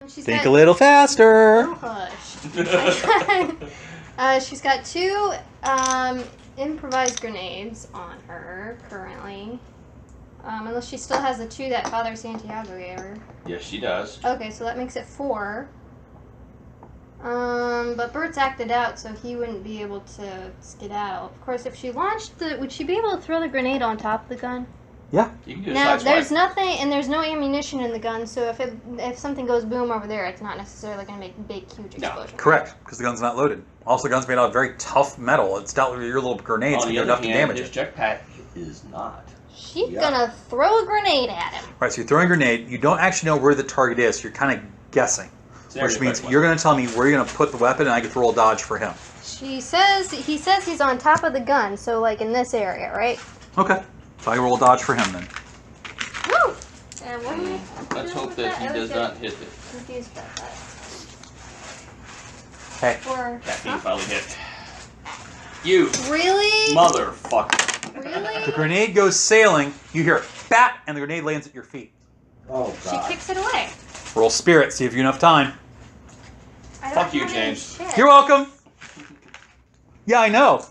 Think a little faster. Oh, hush. She's got 2 improvised grenades on her currently. Unless she still has the 2 that Father Santiago gave her. Yes, she does. Okay, so that makes it 4. But Bert's acted out, so he wouldn't be able to skedaddle. Of course, if she launched would she be able to throw the grenade on top of the gun? Yeah. You can do a Now, side there's swipe. nothing, and there's no ammunition in the gun, so if something goes boom over there, it's not necessarily going to make big, huge explosion. Correct, because the gun's not loaded. Also, the gun's made out of very tough metal. It's dealt with your little grenades On can the do other enough to hand, damage his it. jetpack is not. She's gonna throw a grenade at him. Right, so you're throwing a grenade. You don't actually know where the target is. You're kind of guessing, which means you're going to tell me where you're going to put the weapon, and I get to roll dodge for him. He says he's on top of the gun, so like in this area, right? Okay, so I roll dodge for him then. Woo! And what do we? Let's hope that he does not hit it. Confused about that. Hey. Or Caffeine finally hit. You really? motherfucker. Really? The grenade goes sailing. You hear it, bat, and the grenade lands at your feet. Oh, She God. kicks it away. Roll spirit, see if you have enough time. I don't Fuck you, have any James. shit. You're welcome. Yeah, I know.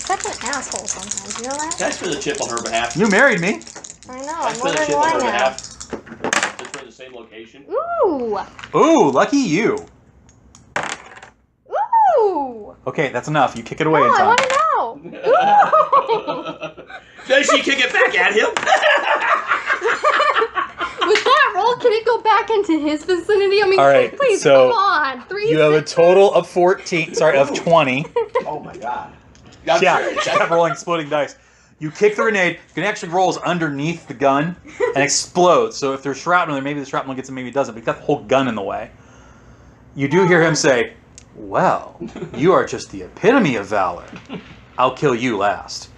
Such an asshole sometimes. You know that? Thanks for the chip on her behalf. You married me. I know. Thanks I'm for the wondering chip on why her now. behalf. Since we're in the same location. Ooh. Ooh, lucky you. Ooh. Okay, that's enough. You kick it away No, in I time. want to know. Ooh. Does she kick it back at him? With that roll, can it go back into his vicinity? I mean, All right, please, so come on. 3, You have a 6. total of 14. Sorry, of 20. Oh, my God. I'm Yeah, serious. she kept rolling exploding dice. You kick the grenade. The grenade actually rolls underneath the gun and explodes. So if there's shrapnel there, maybe the shrapnel gets it, maybe it doesn't. But you got the whole gun in the way. You do hear him say, "Well, you are just the epitome of valor. I'll kill you last."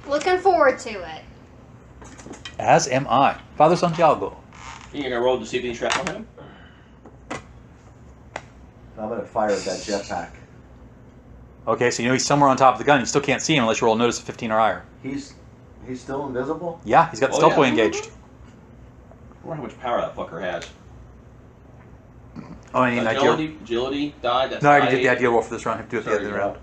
Looking forward to it. As am I. Father Santiago. You're gonna roll to see if any shrapnel hit him? I'm going to fire at that jetpack. Okay, so you know he's somewhere on top of the gun. You still can't see him unless you roll notice of 15 or higher. He's still invisible? Yeah, he's got the Oh, stealth yeah. boy engaged. I wonder how much power that fucker has. Oh, I need an idea. Agility, die. That's No, I already die did the 8. idea roll for this round. I have to do it at the end of the round.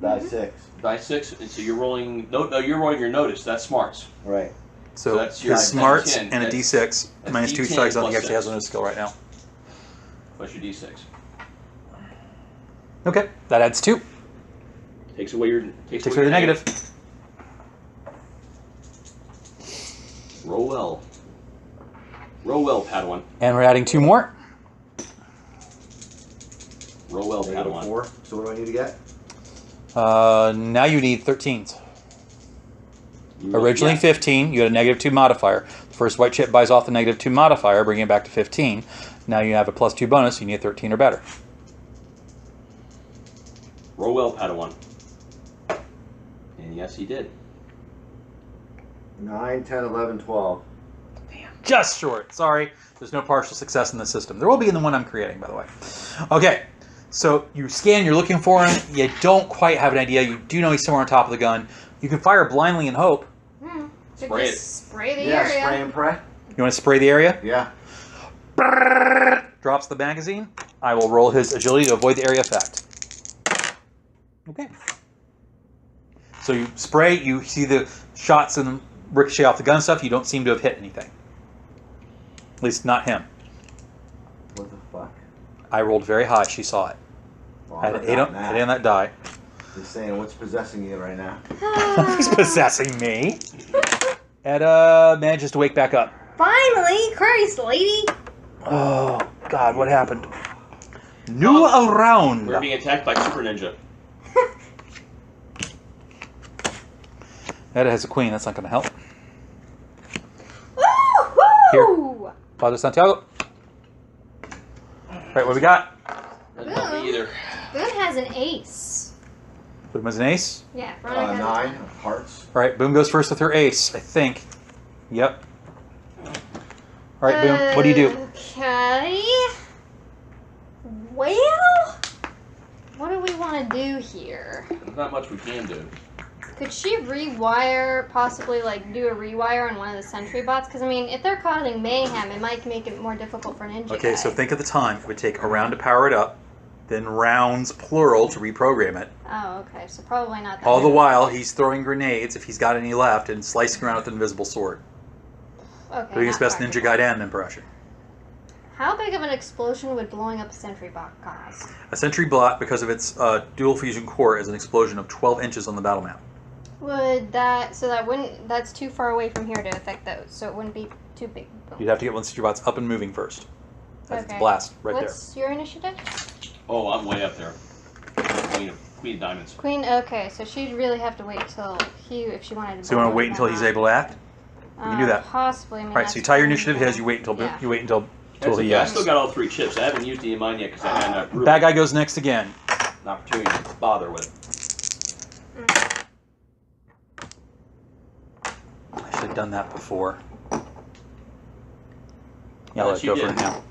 Die 6. Die 6, and so you're rolling. No, you're rolling your notice. That's smarts. Right. So that's your his smarts 10. and a D6 minus 2 D10 strikes. I don't think he plus actually has 6. a notice skill right now. Plus your D6. Okay, that adds 2. Takes away your Takes away the negative. Roll well. Roll well, Padawan. And we're adding 2 more. Roll well, Negative Padawan. 4. So what do I need to get? Now you need 13s. You roll- Originally yeah. 15, you had a negative 2 modifier. The first white chip buys off the negative 2 modifier, bringing it back to 15. Now you have a plus 2 bonus, you need 13 or better. Roll well, Padawan. And yes, he did. 9, 10, 11, 12. Just short. Sorry, there's no partial success in the system. There will be in the one I'm creating, by the way. Okay, so you scan, you're looking for him. You don't quite have an idea. You do know he's somewhere on top of the gun. You can fire blindly and hope. Spray it. Spray the Yeah, area. spray and pray. You want to spray the area? Yeah. Drops the magazine. I will roll his agility to avoid the area effect. Okay. So you spray, you see the shots and ricochet off the gun stuff. You don't seem to have hit anything. At least not him. What the fuck? I rolled very high. She saw it. Well, I had I'm an 8 not on, that. 8 on that die. Just saying, what's possessing you right now? He's possessing me. Etta manages to wake back up. Finally, Christ, lady. Oh, God, what happened? New around. We're being attacked by Super Ninja. Etta has a queen. That's not going to help. Woo-hoo! Father Santiago. Right, what we got? Doesn't help me either. Boone has an ace. Boom has an ace. Yeah, Veronica has a 9 of hearts. All right, Boom goes first with her ace, I think. Yep. All right, Boom, what do you do? Okay. Well, what do we want to do here? There's not much we can do. Could she rewire, possibly like do a rewire on one of the sentry bots? Because I mean, if they're causing mayhem, it might make it more difficult for Ninja Okay, Guy. so think of the time. It would take a round to power it up, then rounds, plural, to reprogram it. Oh, okay. So probably not that. All the many. while, he's throwing grenades, if he's got any left, and slicing around with an invisible sword. Okay. Doing his not best Ninja practical. Gaiden impression. How big of an explosion would blowing up a sentry bot cause? A sentry bot, because of its dual fusion core, is an explosion of 12 inches on the battle map. Would that so that wouldn't that's too far away from here to affect those, so it wouldn't be too big. Boom. You'd have to get one sentry bot's up and moving first. That's its Okay. blast right What's your initiative? Oh, I'm way up there. Queen of Diamonds. Queen. Okay, so she'd really have to wait till if she wanted to. So you want to blow wait them until he's up. able to act? You can do that. Possibly. I mean, All right, so you tie your initiative his. You wait until Yeah. That's he okay. I acts. still got all 3 chips. I haven't used any of mine yet because I had enough room. Bad guy goes next again. An opportunity to bother with. I should have done that before. Yeah, Well, let's she go for did. it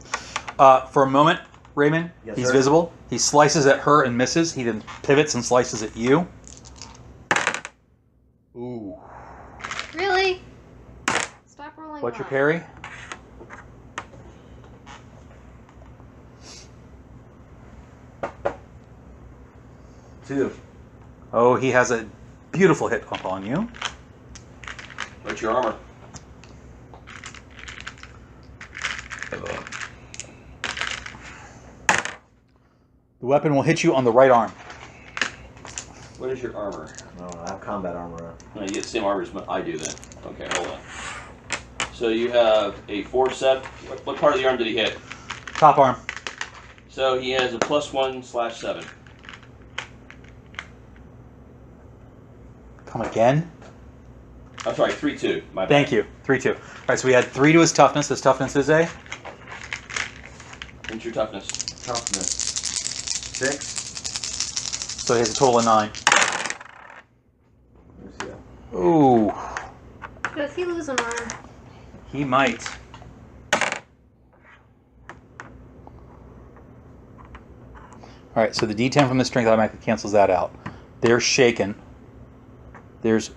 now. For a moment, Raymond, Yes, he's sir. visible. He slices at her and misses. He then pivots and slices at you. Ooh. Really? Stop rolling. What's your off. parry? Two. Oh, he has a beautiful hit up on you. What's your armor? The weapon will hit you on the right arm. What is your armor? No, I have combat armor on. No, you get the same armor as I do then. Okay, hold on. So you have a 4-7. What part of the arm did he hit? Top arm. So he has a +1/7. Come again? I'm sorry, 3-2. My bad. Thank you. 3-2. All right, so we had 3 to his toughness. His toughness is a? What's your toughness? Toughness. 6. So he has a total of 9. Let me see that. Ooh. Does he lose an arm? He might. All right, so the D10 from the strength automatically cancels that out. They're shaken. There's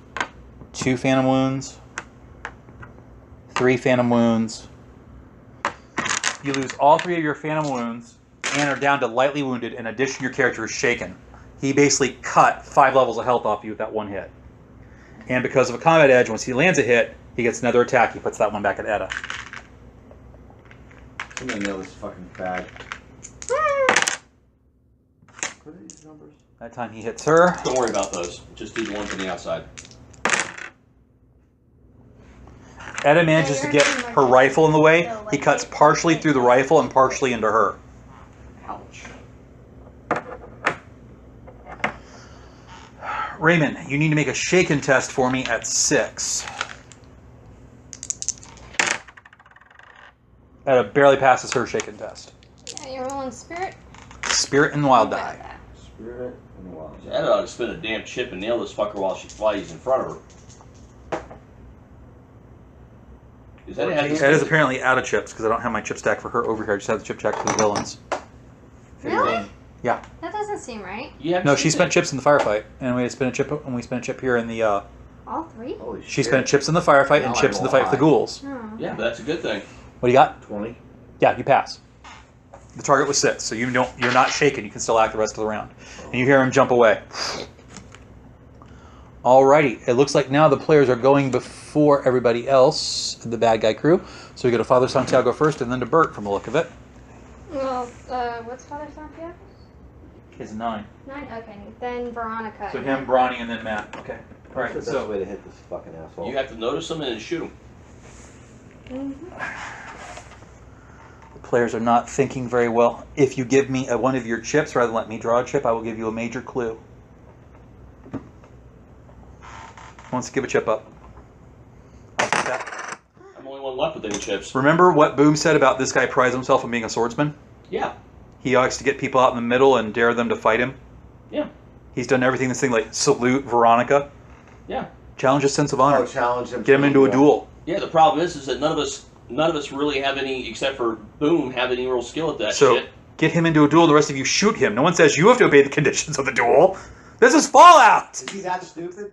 2 phantom wounds, 3 phantom wounds. You lose all 3 of your phantom wounds and are down to lightly wounded. In addition, your character is shaken. He basically cut 5 levels of health off you with that one hit. And because of a combat edge, once he lands a hit, he gets another attack. He puts that one back at Etta. I'm gonna nail this fucking bag. What are these numbers? That time he hits her. Don't worry about those. Just do the ones on the outside. Etta manages to get her rifle in the way. He cuts partially through the rifle and partially into her. Ouch. Raymond, you need to make a shaken test for me at 6. Etta barely passes her shaken test. Yeah, you're rolling spirit. Spirit and wild die. Spirit and wild. That ought to spin a damn chip and nail this fucker while she flies in front of her. Is that Fourteen. Etta's apparently out of chips because I don't have my chip stack for her over here. I just have the chip stack for the villains. Really? Yeah. That doesn't seem right. You have No, to she do spent that. chips in the firefight, and we spent a chip. And we spent a chip here in the. All 3? Holy shit. She spent chips in the firefight and Now chips I'm in the fight with the ghouls. Oh. Yeah, but that's a good thing. What do you got? 20. Yeah, you pass. The target was 6, so you're not shaken. You can still act the rest of the round. And you hear him jump away. Alrighty, it looks like now the players are going before everybody else, the bad guy crew. So we go to Father Santiago first, and then to Bert from the look of it. Well, what's Father Santiago? He's a 9. 9? Okay. Then Veronica. So him, Bronny, and then Matt. Okay. What's Alright, the best so way to hit this fucking asshole? You have to notice them and then shoot them. the players are not thinking very well. If you give me one of your chips, rather than let me draw a chip, I will give you a major clue. Who wants to give a chip up? I'll take that. I'm the only one left with any chips. Remember what Boom said about this guy prides himself on being a swordsman? Yeah. He likes to get people out in the middle and dare them to fight him. Yeah. He's done everything this thing like salute Veronica. Yeah. Challenge his sense of honor. Oh, challenge him. Get him into a duel. Yeah, the problem is that none of us really have any, except for Boom, have any real skill at that So shit. get him into a duel. The rest of you shoot him. No one says you have to obey the conditions of the duel. This is Fallout! Is he that stupid?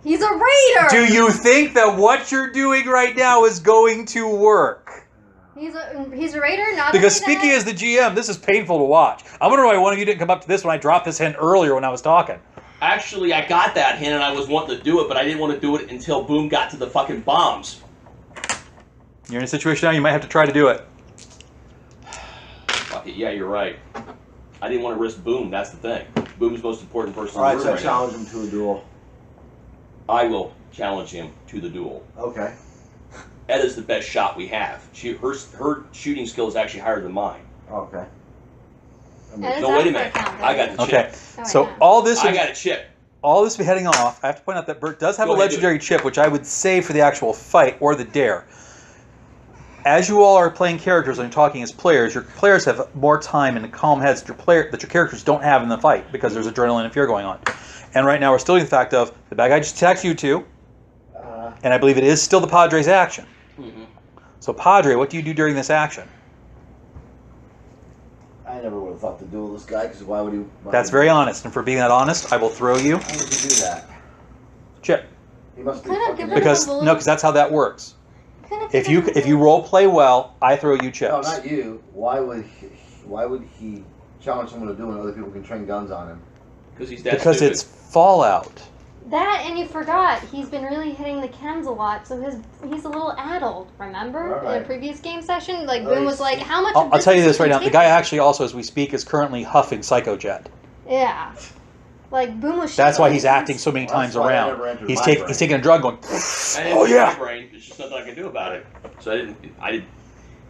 He's a raider. Do you think that what you're doing right now is going to work? He's a raider, not Because only speaking that, as the GM, this is painful to watch. I wonder why one of you didn't come up to this when I dropped this hint earlier when I was talking. Actually, I got that hint and I was wanting to do it, but I didn't want to do it until Boom got to the fucking bombs. You're in a situation now, you might have to try to do it. Fuck it, yeah, you're right. I didn't want to risk Boom, that's the thing. Boom's the most important person Alright, in the so I room right now. challenge him to a duel. I will challenge him to the duel. Okay. Ed is the best shot we have. Her shooting skill is actually higher than mine. Okay. And it's No, wait a after minute. count, I got the Okay, chip. Oh, so yeah. all this I got a chip. all this be heading off. I have to point out that Bert does have Go a ahead, legendary chip, which I would save for the actual fight or the dare. As you all are playing characters and talking as players, your players have more time and calm heads that your characters don't have in the fight because there's adrenaline and fear going on. And right now we're still in the fact of the bad guy just attacks you two, and I believe it is still the Padre's action. Mm-hmm. So Padre, what do you do during this action? I never would have thought to duel this guy, because why would he... That's very honest, and for being that honest, I will throw you How would he do that? chip. He must be Couldn't have fucking... given Because him a no, because that's how that works. Couldn't have If given you him role play well, I throw you chips. No, not you. Why would he challenge someone to duel when other people can train guns on him? Because he's that Because stupid. it's Fallout. that, and you forgot he's been really hitting the chems a lot, so he's a little addled. Remember in Alright. a previous game session, like Oh, Boom was like, "How much?" I'll of tell you is this right he now. The taking?" guy actually also, as we speak, is currently huffing Psychojet. Yeah, like Boom was. That's why he's shivering. acting so many Well, that's times why that around. never entered He's my brain. taking a drug, going. I didn't Oh use yeah. my brain. There's just nothing I can do about it. So I didn't.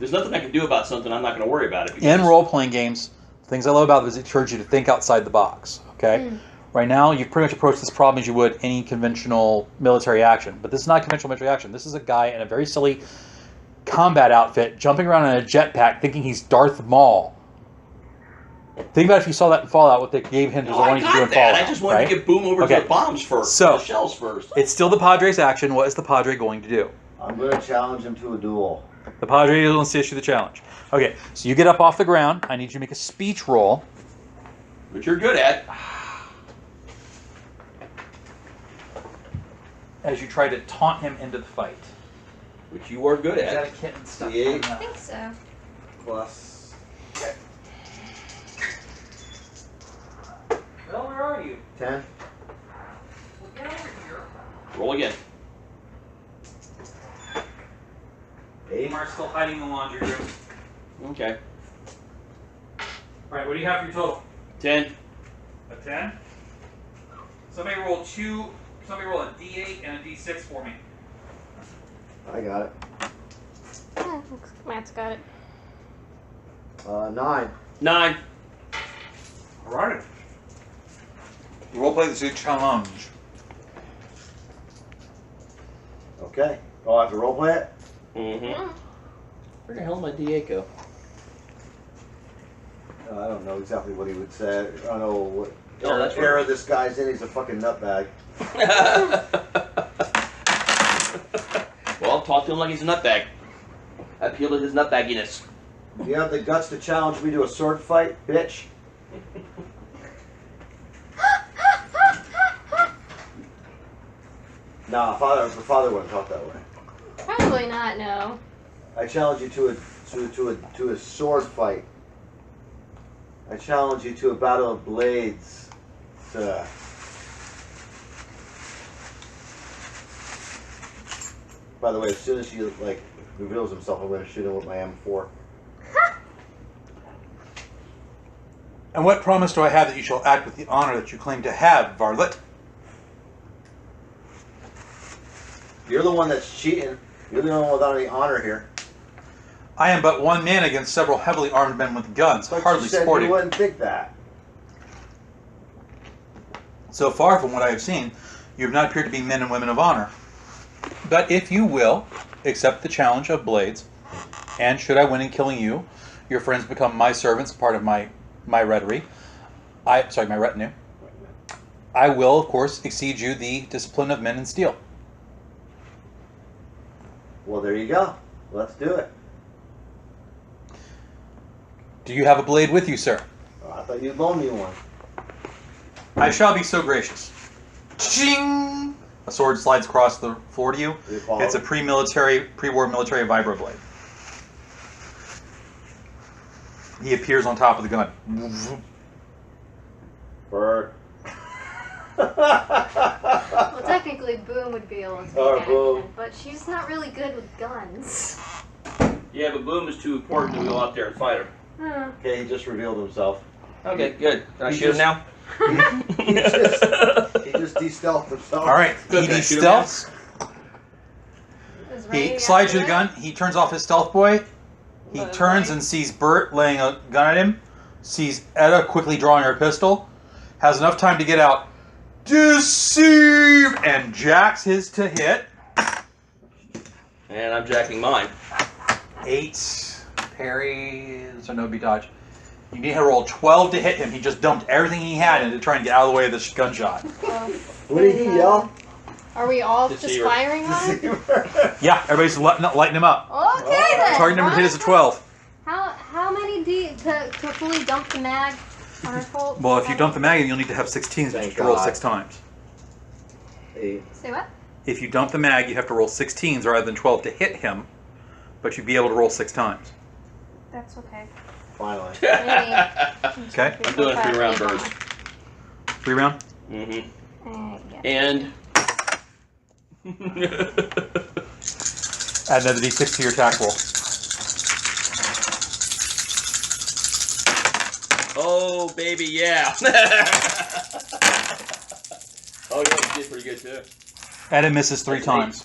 There's nothing I can do about something. I'm not going to worry about it. In role playing games, the things I love about it is it encourages you to think outside the box. Okay. Right now, you've pretty much approached this problem as you would any conventional military action. But this is not conventional military action. This is a guy in a very silly combat outfit jumping around in a jetpack thinking he's Darth Maul. Think about if you saw that in Fallout, what they gave him to No, the I one you could do got in that. Fallout. I just wanted right? to get Boom over Okay. to the bombs first. So- the shells first. It's still the Padre's action. What is the Padre going to do? I'm going to challenge him to a duel. The Padre wants to issue the challenge. Okay, so you get up off the ground. I need you to make a speech roll. Which you're good at. As you try to taunt him into the fight. Which you are good Is that at. a kitten stuff? D8. I think so. Plus... Well, where are you? 10. Well, get over here. Roll again. 8. Mark's still hiding in the laundry room. Okay. All right, what do you have for your total? 10. A 10? Somebody roll a D8 and a D6 for me. I got it. Yeah, looks like Matt's got it. 9. 9. All right. Role play the challenge. Okay. Oh, I have to roleplay it? Mm-hmm. Where the hell did my D8 go? I don't know exactly what he would say. I don't know what Oh, that's era right. this guy's in. He's a fucking nutbag. Well, talk to him like he's a nutbag. Appeal to his nutbagginess. Do you have the guts to challenge me to a sword fight, bitch? Nah, the father wouldn't talk that way. Probably not. No. I challenge you to a sword fight. I challenge you to a battle of blades. By the way, as soon as she reveals himself, I'm going to shoot him with my M4. And what promise do I have that you shall act with the honor that you claim to have, varlet? You're the one that's cheating. You're the one without any honor here. I am but one man against several heavily armed men with guns, But hardly you said sporting. you wouldn't think that. So far from what I have seen, you have not appeared to be men and women of honor. But if you will accept the challenge of blades, and should I win in killing you, your friends become my servants, part of my retinue. My retinue. I will, of course, exceed you the discipline of men in steel. Well, there you go. Let's do it. Do you have a blade with you, sir? Oh, I thought you'd loan me one. I shall be so gracious. Ching! A sword slides across the floor to you. It's a pre-war military vibroblade. He appears on top of the gun. Bird. Well, technically, Boom would be able to take Oh, action, Boom. but she's not really good with guns. Yeah, but Boom is too important to go out there and fight her. Huh. Okay, he just revealed himself. Okay, good. Can I He shoot him just- now? He just de-stealthed himself. All right, Good, he can I shoot him stealths. Is Ray He slides you the after gun. He turns off his stealth boy. He But turns Ray- and sees Bert laying a gun at him. Sees Etta quickly drawing her pistol. Has enough time to get out. Deceive! And jacks his to hit. And I'm jacking mine. 8 parry, so no be dodge. You need to roll 12 to hit him. He just dumped everything he had into trying to get out of the way of this gunshot. Oh, What did he yell? Are we all just Deceiver. firing on him? Yeah, everybody's lighting him up. Okay then. Target number to hit is a 12. How many to fully dump the mag on her Colt? Well, if you dump the mag, you'll need to have 16s, but you have to roll God. 6 times. 8. Say what? If you dump the mag, you have to roll 16s rather than 12 to hit him, but you'd be able to roll 6 times. That's okay. Finally. Okay? I'm doing a 3-round burst. 3 round? Mm-hmm. Yeah. And Add another d6 to your attack roll. oh baby, yeah. oh yeah, you did pretty good too. Etta misses 3 That's times.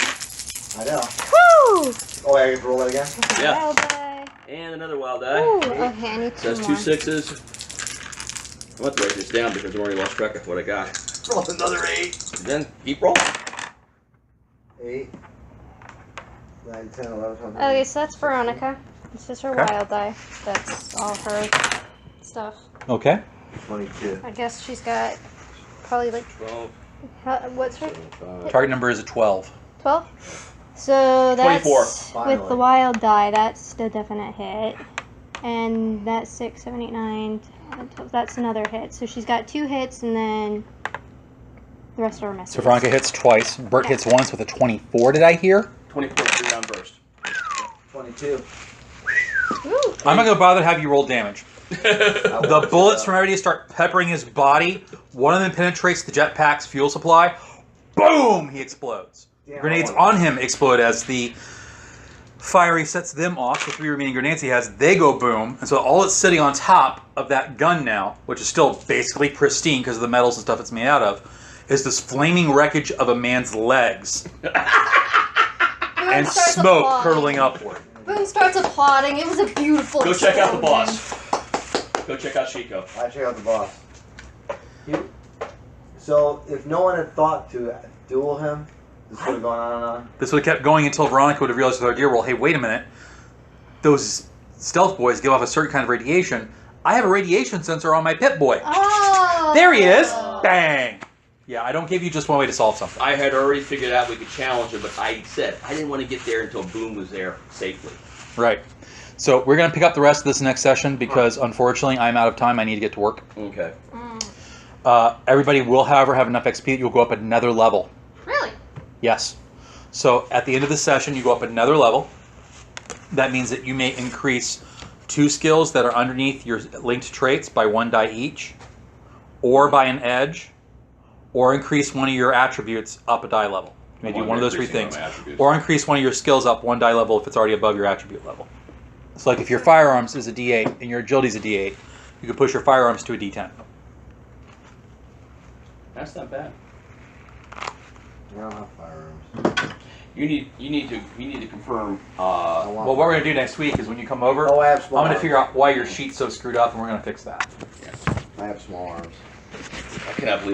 I know. Woo! Oh, I get to roll that again? Yeah. Wild die. And another wild die. Ooh, okay, I need So 2 that's more. 2 6s. I'm going to write this down because I've already lost track of what I got. Roll another 8. Then keep rolling. 8. 9, 10, 11, 12. Okay, so that's Veronica. It's just her Okay. wild die. That's all her stuff. Okay. 22. I guess she's got probably like 12. what's her 25. Target number is a 12. 12? So that's 24. with Finally. the wild die. That's the definite hit, and that's 6, 7, 8, 9, 10, 12. That's another hit. So she's got 2 hits, and then the rest are misses. So Veronica hits twice. Bert hits once with a 24, did I hear? 24 3-round burst. 22. Ooh. I'm not going to bother to have you roll damage. I The want bullets to, from everybody start peppering his body. One of them penetrates the jetpack's fuel supply. Boom! He explodes. Damn, Grenades I want on him explode as the fire sets them off. The 3 remaining grenades he has, they go boom. And so all that's sitting on top of that gun now, which is still basically pristine because of the metals and stuff it's made out of, is this flaming wreckage of a man's legs Boom and starts smoke applauding. curdling upward. Boom starts applauding. It was a beautiful. Go check out the explosion. boss. Go check out Chico. I check out the boss. So, if no one had thought to duel him, this would have gone on and on. This would have kept going until Veronica would have realized with our dear roll, hey, wait a minute. Those stealth boys give off a certain kind of radiation. I have a radiation sensor on my Pip-Boy. Oh. There he is. Bang. Yeah, I don't give you just one way to solve something. I had already figured out we could challenge him, but I said I didn't want to get there until Boom was there safely. Right. So we're going to pick up the rest of this next session because, unfortunately, I'm out of time. I need to get to work. Okay. Everybody will, however, have enough XP that you'll go up another level. Really? Yes. So at the end of the session, you go up another level. That means that you may increase 2 skills that are underneath your linked traits by 1 die each, or by an edge, or increase one of your attributes up a die level. You may do one of those 3 things. Or increase one of your skills up 1 die level if it's already above your attribute level. So like if your firearms is a D8 and your agility is a D8, you could push your firearms to a D10. That's not bad. I don't have firearms. You need to confirm. I want Well, what we're going to do next week is when you come over, Oh, I have I'm small going to arms. figure out why your sheet's so screwed up and we're going to fix that. Yes. I have small arms. I cannot believe